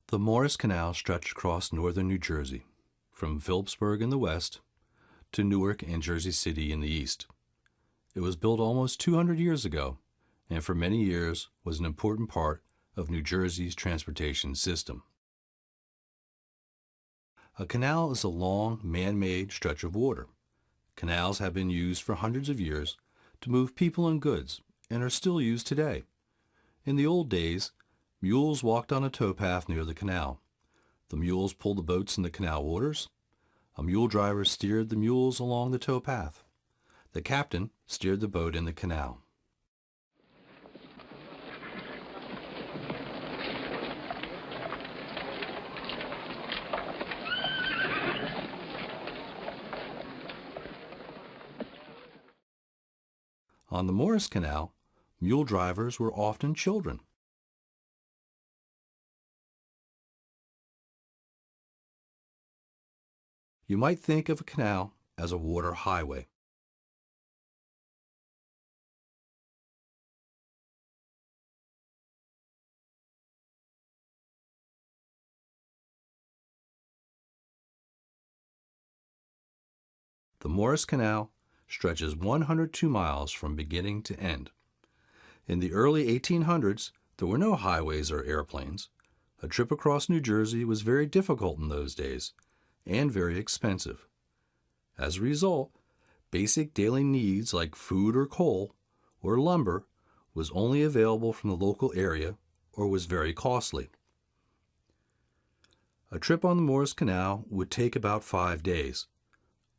The Morris Canal stretched across northern New Jersey, from Phillipsburg in the west to Newark and Jersey City in the east. It was built almost 200 years ago, and for many years was an important part of New Jersey's transportation system. A canal is a long, man-made stretch of water. Canals have been used for hundreds of years to move people and goods, and are still used today. In the old days, mules walked on a towpath near the canal. The mules pulled the boats in the canal waters. A mule driver steered the mules along the towpath. The captain steered the boat in the canal. On the Morris Canal, mule drivers were often children. You might think of a canal as a water highway. The Morris Canal stretches 102 miles from beginning to end. In the early 1800s, there were no highways or airplanes. A trip across New Jersey was very difficult in those days and very expensive. As a result, basic daily needs like food or coal or lumber was only available from the local area or was very costly. A trip on the Morris Canal would take about 5 days.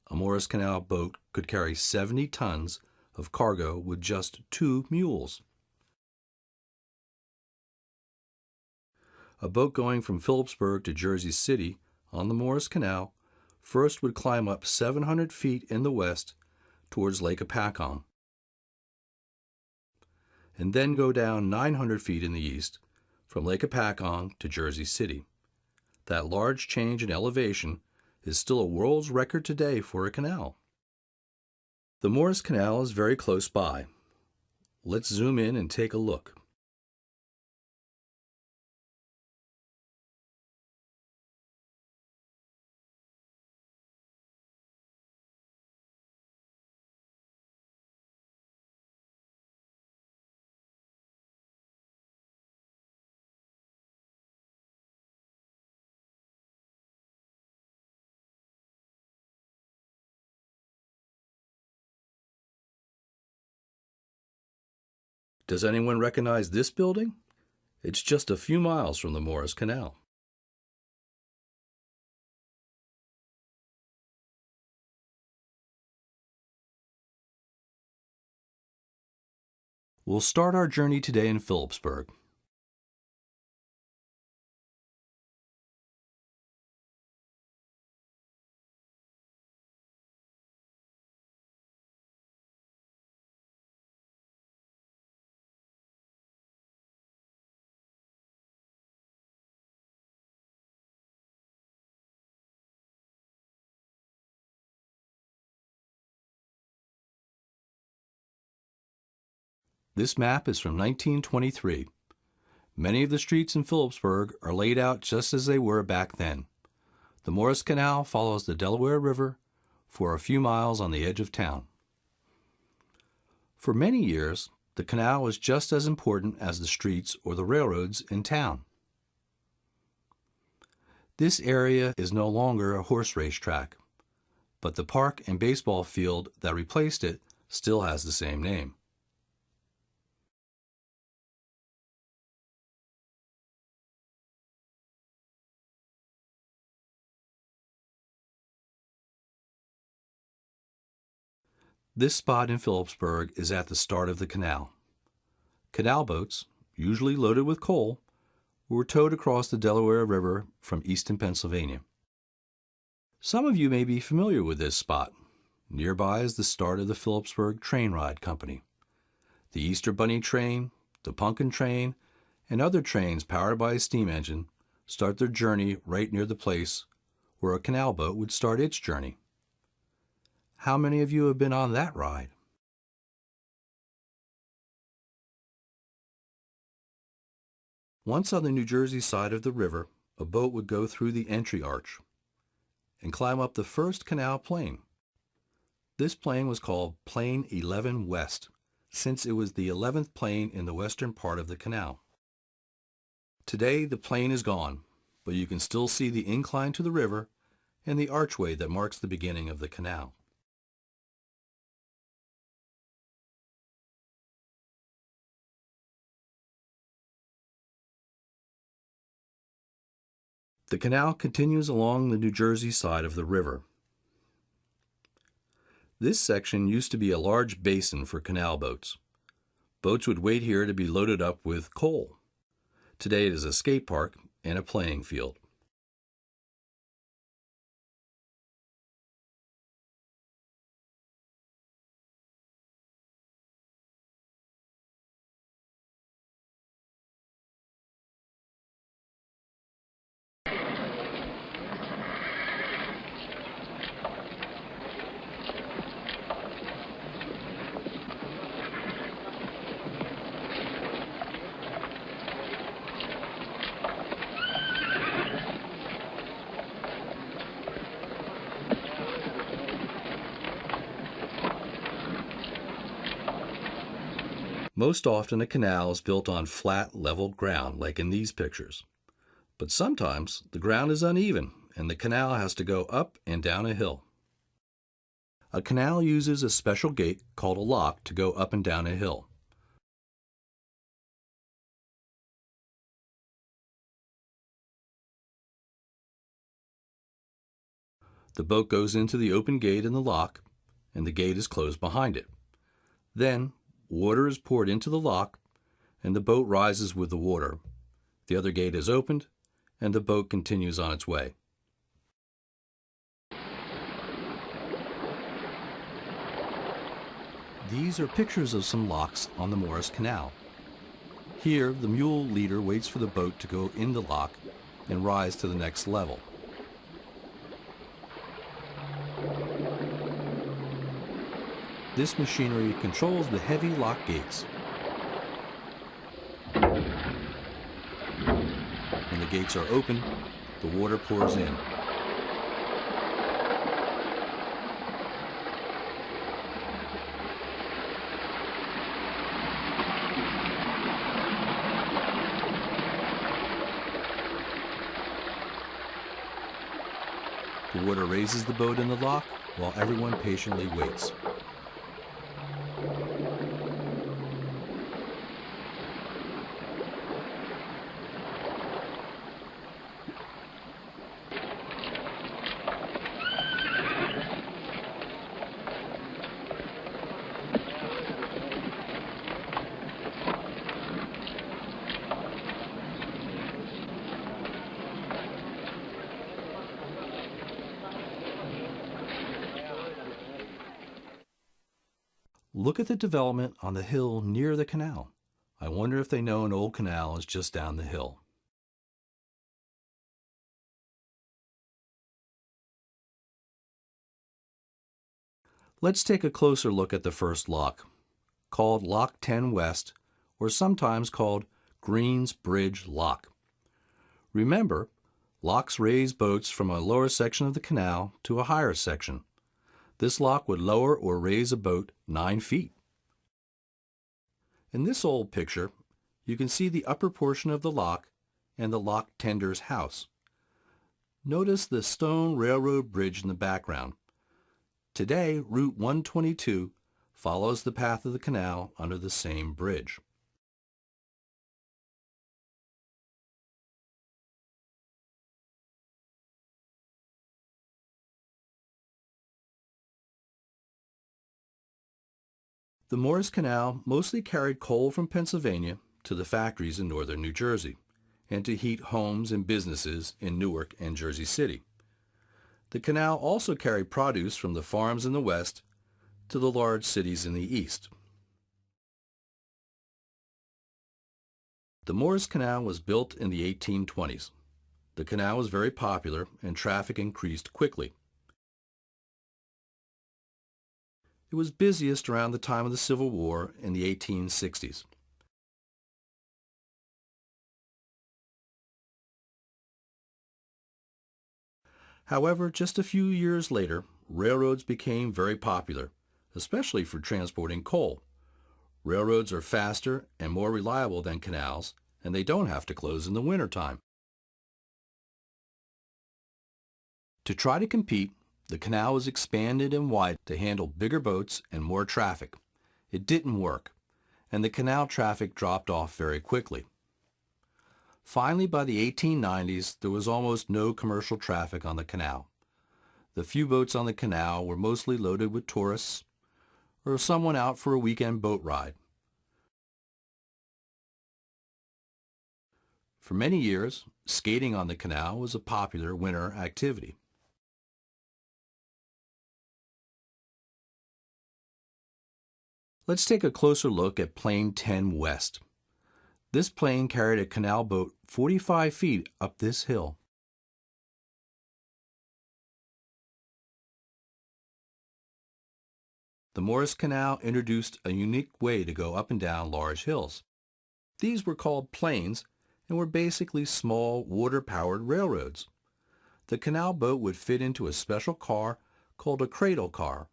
A Morris Canal boat could carry 70 tons of cargo with just 2 mules. A boat going from Phillipsburg to Jersey City on the Morris Canal first would climb up 700 feet in the west towards Lake Lopatcong, and then go down 900 feet in the east from Lake Lopatcong to Jersey City. That large change in elevation is still a world's record today for a canal. The Morris Canal is very close by. Let's zoom in and take a look. Does anyone recognize this building? It's just a few miles from the Morris Canal. We'll start our journey today in Phillipsburg. This map is from 1923. Many of the streets in Phillipsburg are laid out just as they were back then. The Morris Canal follows the Delaware River for a few miles on the edge of town. For many years, the canal was just as important as the streets or the railroads in town. This area is no longer a horse race track, but the park and baseball field that replaced it still has the same name. This spot in Phillipsburg is at the start of the canal. Canal boats, usually loaded with coal, were towed across the Delaware River from eastern Pennsylvania. Some of you may be familiar with this spot. Nearby is the start of the Phillipsburg Train Ride Company. The Easter Bunny train, the Pumpkin train, and other trains powered by a steam engine start their journey right near the place where a canal boat would start its journey. How many of you have been on that ride? Once on the New Jersey side of the river, a boat would go through the entry arch and climb up the first canal plane. This plane was called Plane 11 West, since it was the 11th plane in the western part of the canal. Today the plane is gone, but you can still see the incline to the river and the archway that marks the beginning of the canal. The canal continues along the New Jersey side of the river. This section used to be a large basin for canal boats. Boats would wait here to be loaded up with coal. Today it is a skate park and a playing field. Most often a canal is built on flat, level ground, like in these pictures. But sometimes the ground is uneven and the canal has to go up and down a hill. A canal uses a special gate called a lock to go up and down a hill. The boat goes into the open gate in the lock, and the gate is closed behind it. Then, water is poured into the lock, and the boat rises with the water. The other gate is opened, and the boat continues on its way. These are pictures of some locks on the Morris Canal. Here, the mule leader waits for the boat to go in the lock and rise to the next level. This machinery controls the heavy lock gates. When the gates are open, the water pours in. The water raises the boat in the lock while everyone patiently waits. Look at the development on the hill near the canal. I wonder if they know an old canal is just down the hill. Let's take a closer look at the first lock, called Lock 10 West, or sometimes called Green's Bridge Lock. Remember, locks raise boats from a lower section of the canal to a higher section. This lock would lower or raise a boat 9 feet. In this old picture, you can see the upper portion of the lock and the lock tender's house. Notice the stone railroad bridge in the background. Today, Route 122 follows the path of the canal under the same bridge. The Morris Canal mostly carried coal from Pennsylvania to the factories in northern New Jersey and to heat homes and businesses in Newark and Jersey City. The canal also carried produce from the farms in the west to the large cities in the east. The Morris Canal was built in the 1820s. The canal was very popular and traffic increased quickly. It was busiest around the time of the Civil War in the 1860s. However, just a few years later, railroads became very popular, especially for transporting coal. Railroads are faster and more reliable than canals, and they don't have to close in the wintertime. To try to compete, the canal was expanded and widened to handle bigger boats and more traffic. It didn't work, and the canal traffic dropped off very quickly. Finally, by the 1890s, there was almost no commercial traffic on the canal. The few boats on the canal were mostly loaded with tourists or someone out for a weekend boat ride. For many years, skating on the canal was a popular winter activity. Let's take a closer look at Plane 10 West. This plane carried a canal boat 45 feet up this hill. The Morris Canal introduced a unique way to go up and down large hills. These were called planes and were basically small water-powered railroads. The canal boat would fit into a special car called a cradle car.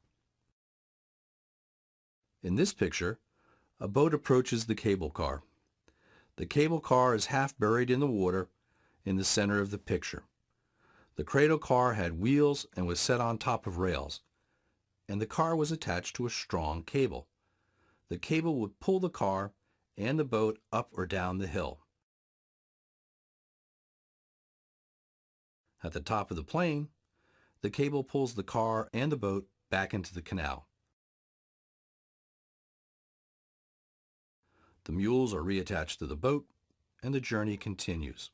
In this picture, a boat approaches the cable car. The cable car is half buried in the water in the center of the picture. The cradle car had wheels and was set on top of rails, and the car was attached to a strong cable. The cable would pull the car and the boat up or down the hill. At the top of the plane, the cable pulls the car and the boat back into the canal. The mules are reattached to the boat, and the journey continues.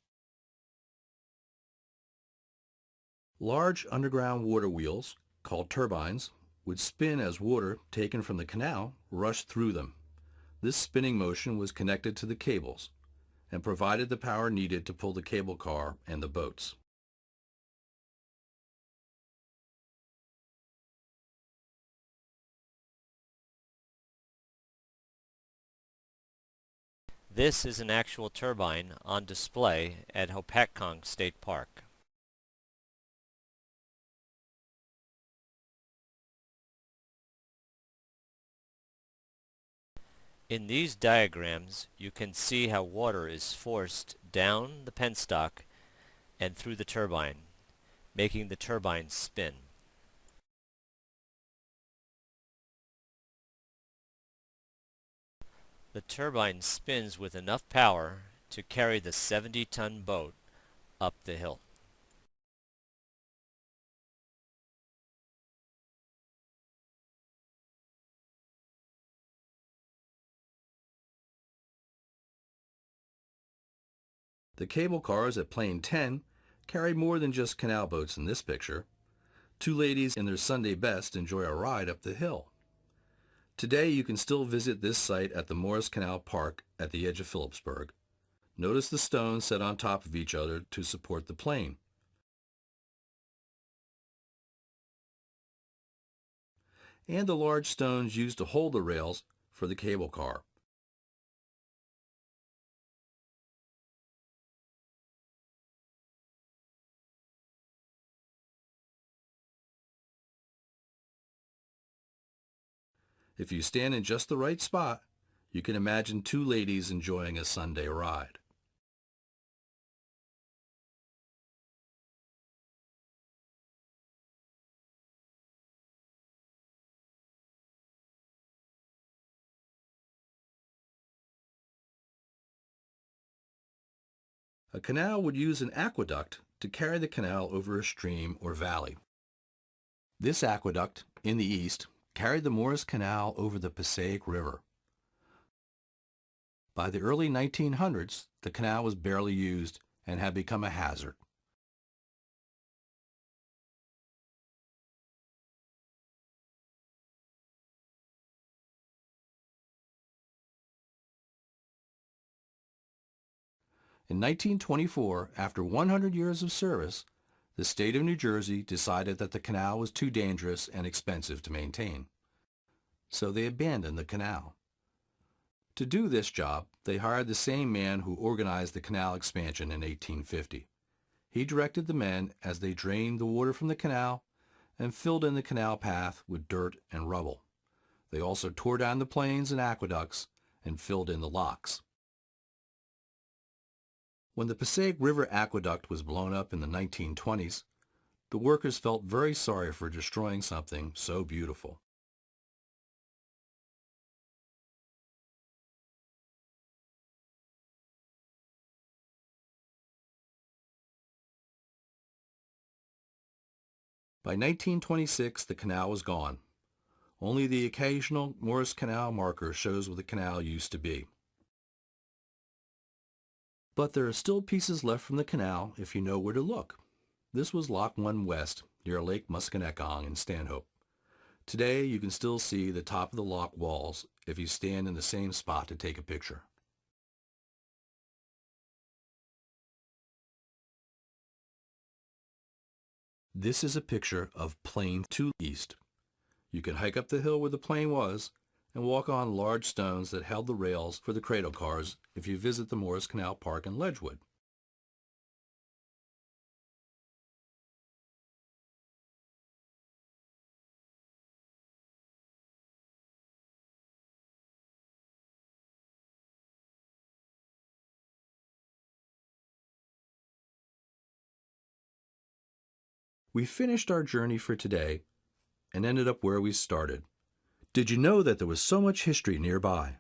Large underground water wheels, called turbines, would spin as water taken from the canal rushed through them. This spinning motion was connected to the cables and provided the power needed to pull the cable car and the boats. This is an actual turbine on display at Lopatcong State Park. In these diagrams, you can see how water is forced down the penstock and through the turbine, making the turbine spin. The turbine spins with enough power to carry the 70-ton boat up the hill. The cable cars at Plane 10 carry more than just canal boats in this picture. Two ladies in their Sunday best enjoy a ride up the hill. Today you can still visit this site at the Morris Canal Park at the edge of Phillipsburg. Notice the stones set on top of each other to support the plane. And the large stones used to hold the rails for the cable car. If you stand in just the right spot, you can imagine two ladies enjoying a Sunday ride. A canal would use an aqueduct to carry the canal over a stream or valley. This aqueduct, in the east, carried the Morris Canal over the Passaic River. By the early 1900s, the canal was barely used and had become a hazard. In 1924, after 100 years of service, the state of New Jersey decided that the canal was too dangerous and expensive to maintain. So they abandoned the canal. To do this job, they hired the same man who organized the canal expansion in 1850. He directed the men as they drained the water from the canal and filled in the canal path with dirt and rubble. They also tore down the plains and aqueducts and filled in the locks. When the Passaic River Aqueduct was blown up in the 1920s, the workers felt very sorry for destroying something so beautiful. By 1926, the canal was gone. Only the occasional Morris Canal marker shows what the canal used to be. But there are still pieces left from the canal if you know where to look. This was Lock 1 West, near Lake Musconetcong in Stanhope. Today you can still see the top of the lock walls if you stand in the same spot to take a picture. This is a picture of Plain 2 East. You can hike up the hill where the plane was and walk on large stones that held the rails for the cradle cars if you visit the Morris Canal Park in Ledgewood. We finished our journey for today and ended up where we started. Did you know that there was so much history nearby?